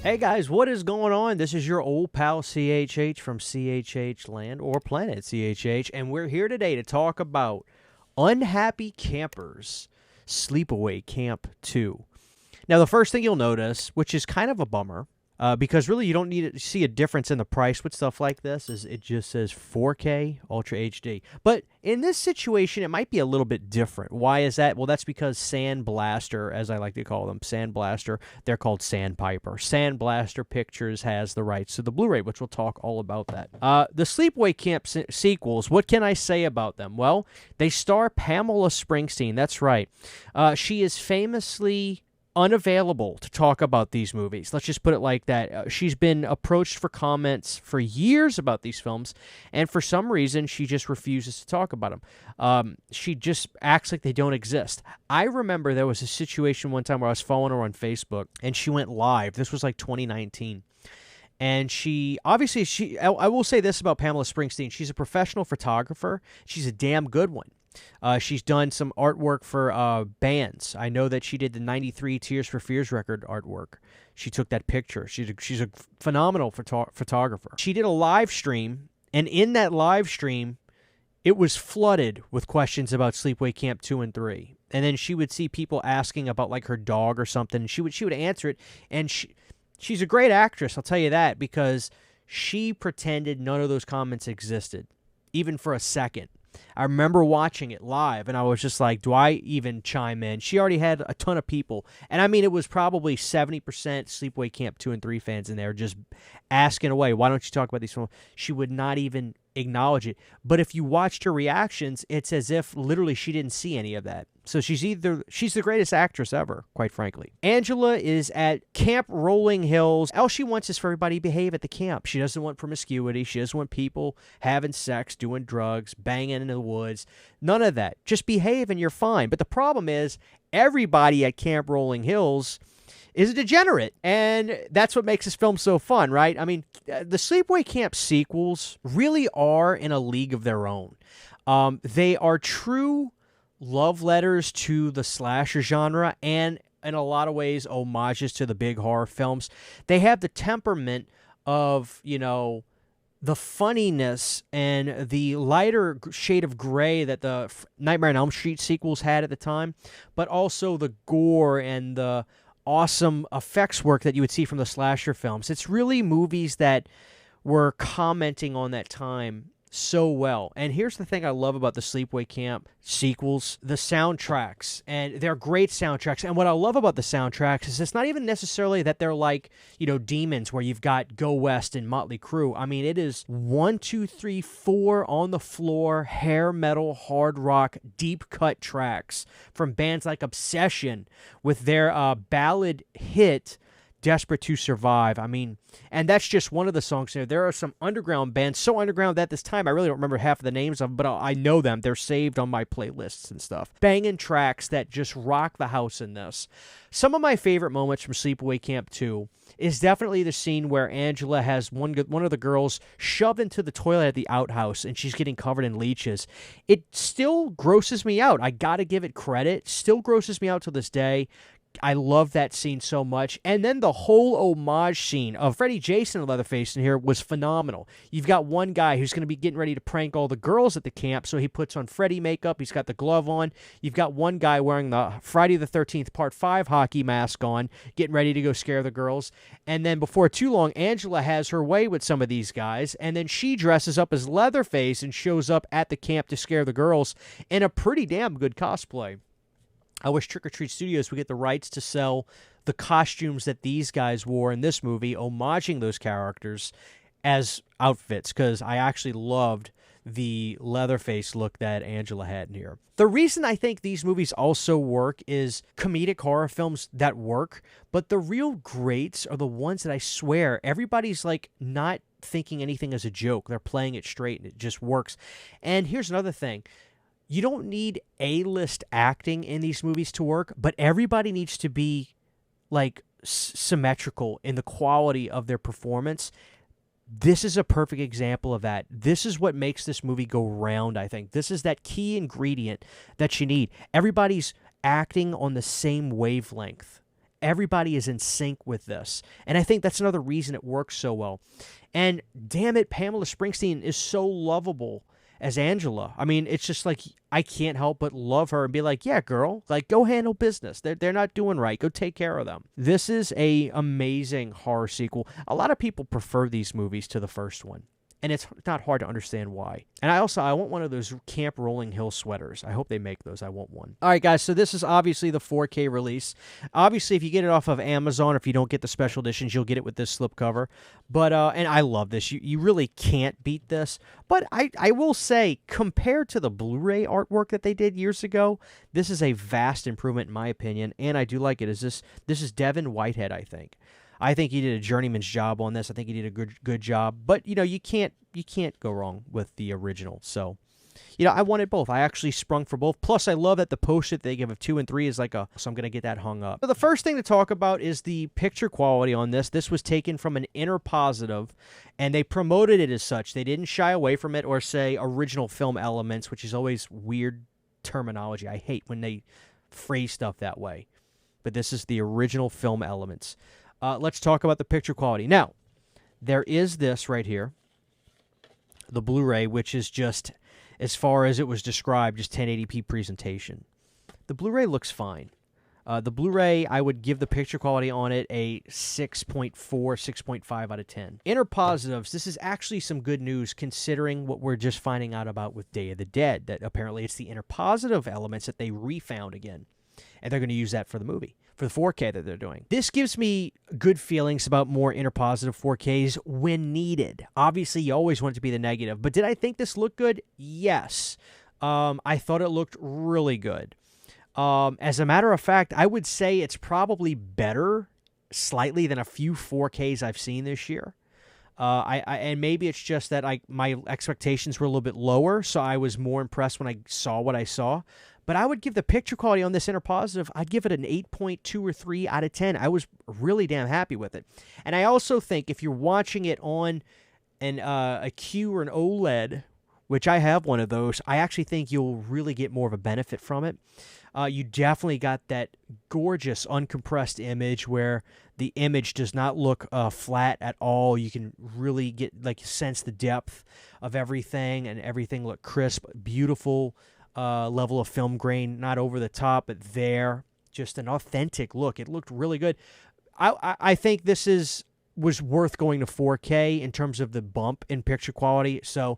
Hey guys, what is going on? This is your old pal CHH from CHH Land or Planet CHH, and we're here today to talk about Unhappy Campers Sleepaway Camp 2. Now, the first thing you'll notice, which is kind of a bummer, because really you don't need to see a difference in the price with stuff like this, is it just says 4K Ultra HD. But in this situation, it might be a little bit different. Why is that? Well, that's because Sandblaster, as I like to call them, Sandblaster, they're called Sandpiper. Sandblaster Pictures has the rights to the Blu-ray, which we'll talk all about that. The Sleepaway Camp sequels, what can I say about them? Well, they star Pamela Springsteen. That's right. She is famously unavailable to talk about these movies. Let's just put it like that. She's been approached for comments for years about these films, and for some reason, she just refuses to talk about them. She just acts like they don't exist. I remember there was a situation one time where I was following her on Facebook, and she went live. This was like 2019. And I will say this about Pamela Springsteen. She's a professional photographer. She's a damn good one. She's done some artwork for bands. I know that she did the 93 Tears for Fears record artwork. She took that picture. She's a phenomenal photographer. She did a live stream, and in that live stream, it was flooded with questions about Sleepaway Camp 2 and 3. And then she would see people asking about like her dog or something. She would answer it, and she's a great actress, I'll tell you that, because she pretended none of those comments existed, even for a second. I remember watching it live, and I was just like, do I even chime in? She already had a ton of people. And I mean, it was probably 70% Sleepaway Camp 2 and 3 fans in there just asking away, why don't you talk about these films? She would not even acknowledge it. But if you watched her reactions, it's as if literally she didn't see any of that. So she's the greatest actress ever, quite frankly. Angela is at Camp Rolling Hills. All she wants is for everybody to behave at the camp. She doesn't want promiscuity. She doesn't want people having sex, doing drugs, banging in the woods. None of that. Just behave and you're fine. But the problem is everybody at Camp Rolling Hills is a degenerate, and that's what makes this film so fun, right? I mean, the Sleepaway Camp sequels really are in a league of their own. They are true love letters to the slasher genre and, in a lot of ways, homages to the big horror films. They have the temperament of, the funniness and the lighter shade of gray that the Nightmare on Elm Street sequels had at the time, but also the gore and the awesome effects work that you would see from the slasher films. It's really movies that were commenting on that time so well. And here's the thing I love about the Sleepaway Camp sequels, the soundtracks. And they're great soundtracks. And what I love about the soundtracks is it's not even necessarily that they're like, Demons, where you've got Go West and Motley Crue. I mean, it is 1, 2, 3, 4 on the floor, hair metal, hard rock, deep cut tracks from bands like Obsession with their ballad hit Desperate to Survive. I mean, and that's just one of the songs there. There are some underground bands, so underground that at this time I really don't remember half of the names of them, but I know them. They're saved on my playlists and stuff. Banging tracks that just rock the house in this. Some of my favorite moments from Sleepaway Camp 2 is definitely the scene where Angela has one of the girls shoved into the toilet at the outhouse, and she's getting covered in leeches. It still grosses me out. I gotta give it credit. Still grosses me out to this day. I love that scene so much. And then the whole homage scene of Freddy, Jason, and Leatherface in here was phenomenal. You've got one guy who's going to be getting ready to prank all the girls at the camp, so he puts on Freddy makeup. He's got the glove on. You've got one guy wearing the Friday the 13th Part 5 hockey mask on, getting ready to go scare the girls. And then before too long, Angela has her way with some of these guys, and then she dresses up as Leatherface and shows up at the camp to scare the girls in a pretty damn good cosplay. I wish Trick or Treat Studios would get the rights to sell the costumes that these guys wore in this movie, homaging those characters as outfits, because I actually loved the Leatherface look that Angela had in here. The reason I think these movies also work is comedic horror films that work, but the real greats are the ones that I swear everybody's like not thinking anything as a joke. They're playing it straight and it just works. And here's another thing. You don't need A-list acting in these movies to work, but everybody needs to be like symmetrical in the quality of their performance. This is a perfect example of that. This is what makes this movie go round, I think. This is that key ingredient that you need. Everybody's acting on the same wavelength. Everybody is in sync with this. And I think that's another reason it works so well. And damn it, Pamela Springsteen is so lovable as Angela. I mean, it's just like, I can't help but love her and be like, yeah, girl, like, go handle business. They're not doing right. Go take care of them. This is a amazing horror sequel. A lot of people prefer these movies to the first one. And it's not hard to understand why. And I want one of those Camp Rolling Hill sweaters. I hope they make those. I want one. All right, guys, so this is obviously the 4K release. Obviously, if you get it off of Amazon, if you don't get the special editions, you'll get it with this slipcover. But, and I love this. You really can't beat this. But I will say, compared to the Blu-ray artwork that they did years ago, this is a vast improvement in my opinion. And I do like it. This is Devin Whitehead, I think. I think he did a journeyman's job on this. I think he did a good job. But, you can't go wrong with the original. So, I wanted both. I actually sprung for both. Plus, I love that the post-it they give of 2 and 3 is like so I'm going to get that hung up. So the first thing to talk about is the picture quality on this. This was taken from an Inner Positive, and they promoted it as such. They didn't shy away from it or say original film elements, which is always weird terminology. I hate when they phrase stuff that way. But this is the original film elements. Let's talk about the picture quality. Now, there is this right here, the Blu-ray, which is just, as far as it was described, just 1080p presentation. The Blu-ray looks fine. The Blu-ray, I would give the picture quality on it a 6.4, 6.5 out of 10. Inner Positives, this is actually some good news considering what we're just finding out about with Day of the Dead, that apparently it's the Inner Positive elements that they refound again. And they're going to use that for the movie, for the 4K that they're doing. This gives me good feelings about more Inner Positive 4Ks when needed. Obviously, you always want it to be the negative. But did I think this looked good? Yes. I thought it looked really good. As a matter of fact, I would say it's probably better slightly than a few 4Ks I've seen this year. And maybe it's just that my expectations were a little bit lower, so I was more impressed when I saw what I saw. But I would give the picture quality on this Inner Positive, I'd give it an 8.2 or 3 out of 10. I was really damn happy with it. And I also think if you're watching it on a Q or an OLED, which I have one of those, I actually think you'll really get more of a benefit from it. You definitely got that gorgeous uncompressed image where the image does not look flat at all. You can really sense the depth of everything, and everything look crisp, beautiful. Level of film grain, not over the top, but there, just an authentic look. It looked really good. I think this was worth going to 4K in terms of the bump in picture quality. So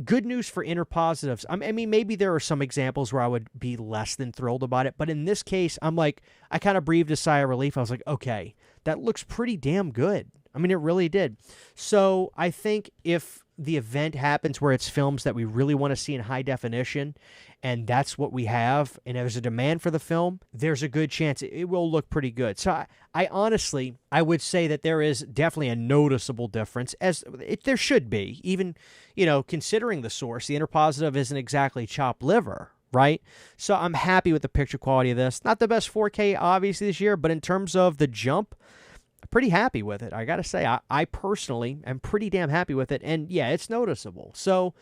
good news for Inner Positives. I mean, maybe there are some examples where I would be less than thrilled about it, but in this case, I kind of breathed a sigh of relief. I was like, okay, that looks pretty damn good. I mean, it really did. So I think if the event happens where it's films that we really want to see in high definition, and that's what we have, and there's a demand for the film, there's a good chance it will look pretty good. So I honestly, I would say that there is definitely a noticeable difference, as there should be, even, considering the source. The Inner Positive isn't exactly chopped liver, right? So I'm happy with the picture quality of this. Not the best 4K, obviously, this year, but in terms of the jump, pretty happy with it. I gotta say, I personally am pretty damn happy with it, and yeah, it's noticeable. So,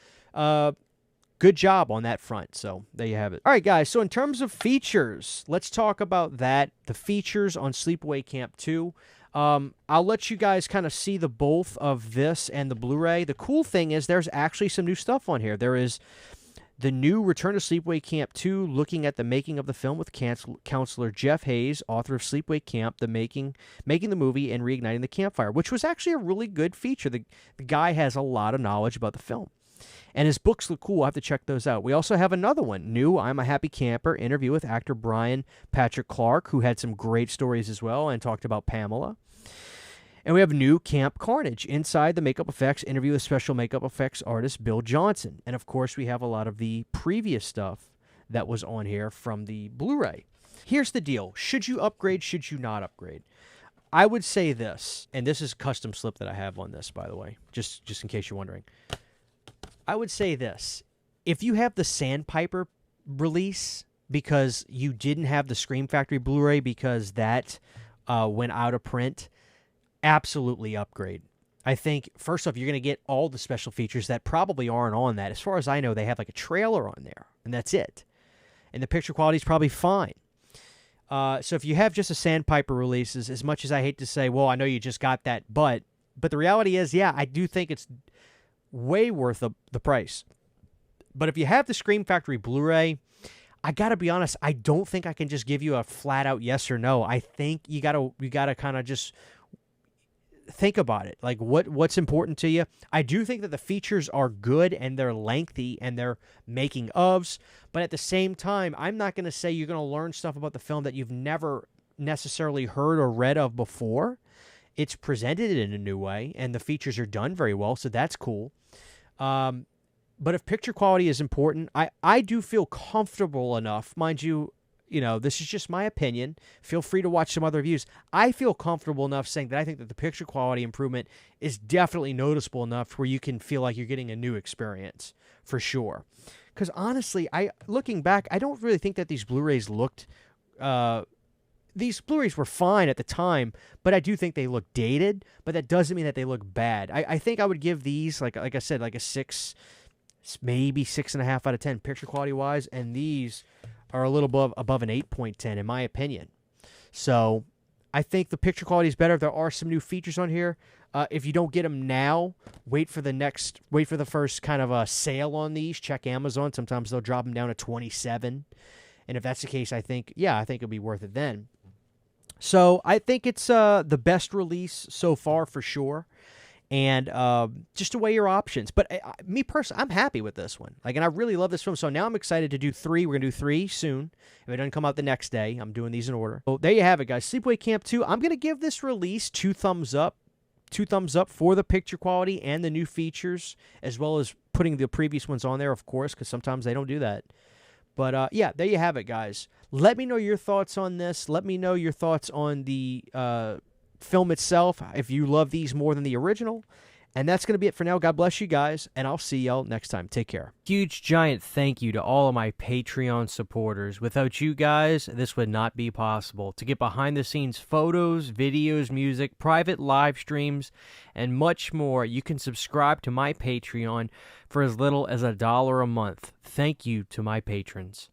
good job on that front. So there you have it. All right, guys. So in terms of features, let's talk about that. The features on Sleepaway Camp 2. I'll let you guys kind of see the both of this and the Blu-ray. The cool thing is there's actually some new stuff on here. There is the new Return to Sleepaway Camp 2, looking at the making of the film with counselor Jeff Hayes, author of Sleepaway Camp, making the movie and reigniting the campfire, which was actually a really good feature. The guy has a lot of knowledge about the film. And his books look cool. I have to check those out. We also have another one, new I'm a Happy Camper, interview with actor Brian Patrick Clark, who had some great stories as well and talked about Pamela. And we have new Camp Carnage, Inside the Makeup Effects, interview with special makeup effects artist Bill Johnson. And, of course, we have a lot of the previous stuff that was on here from the Blu-ray. Here's the deal. Should you upgrade? Should you not upgrade? I would say this, and this is a custom slip that I have on this, by the way, just in case you're wondering. I would say this. If you have the Sandpiper release because you didn't have the Scream Factory Blu-ray because that went out of print, absolutely upgrade. I think, first off, you're going to get all the special features that probably aren't on that. As far as I know, they have like a trailer on there, and that's it. And the picture quality is probably fine. So if you have just a sandpiper releases, as much as I hate to say, well, I know you just got that, but the reality is, yeah, I do think it's way worth the price. But if you have the Scream Factory Blu-ray, I gotta be honest, I don't think I can just give you a flat out yes or no. I think you gotta kind of just think about it. Like what's important to you. I do think that the features are good and they're lengthy and they're making ofs, but at the same time, I'm not going to say you're going to learn stuff about the film that you've never necessarily heard or read of before. It's presented in a new way and the features are done very well, so that's cool. But if picture quality is important, I do feel comfortable enough, mind you, this is just my opinion. Feel free to watch some other reviews. I feel comfortable enough saying that I think that the picture quality improvement is definitely noticeable enough where you can feel like you're getting a new experience for sure. Because honestly, looking back, I don't really think that these Blu-rays looked. These Blu-rays were fine at the time, but I do think they look dated. But that doesn't mean that they look bad. I think I would give these, like I said, like a 6, maybe 6.5 out of 10 picture quality wise, and these are a little above an 8.10 in my opinion. So I think the picture quality is better. There are some new features on here. If you don't get them now, wait for the first kind of a sale on these. Check Amazon. Sometimes they'll drop them down to 27. And if that's the case, I think it'll be worth it then. So I think it's the best release so far for sure. And just to weigh your options. But me personally, I'm happy with this one. And I really love this film. So now I'm excited to do 3. We're going to do 3 soon. If it doesn't come out the next day, I'm doing these in order. So there you have it, guys. Sleepaway Camp 2. I'm going to give this release 2 thumbs up. 2 thumbs up for the picture quality and the new features, as well as putting the previous ones on there, of course, because sometimes they don't do that. But, yeah, there you have it, guys. Let me know your thoughts on this. Let me know your thoughts on the film itself, if you love these more than the original. And that's going to be it for now. God bless you guys, and I'll see y'all next time. Take care. Huge, giant thank you to all of my Patreon supporters. Without you guys, this would not be possible. To get behind-the-scenes photos, videos, music, private live streams, and much more, you can subscribe to my Patreon for as little as $1 a month. Thank you to my patrons.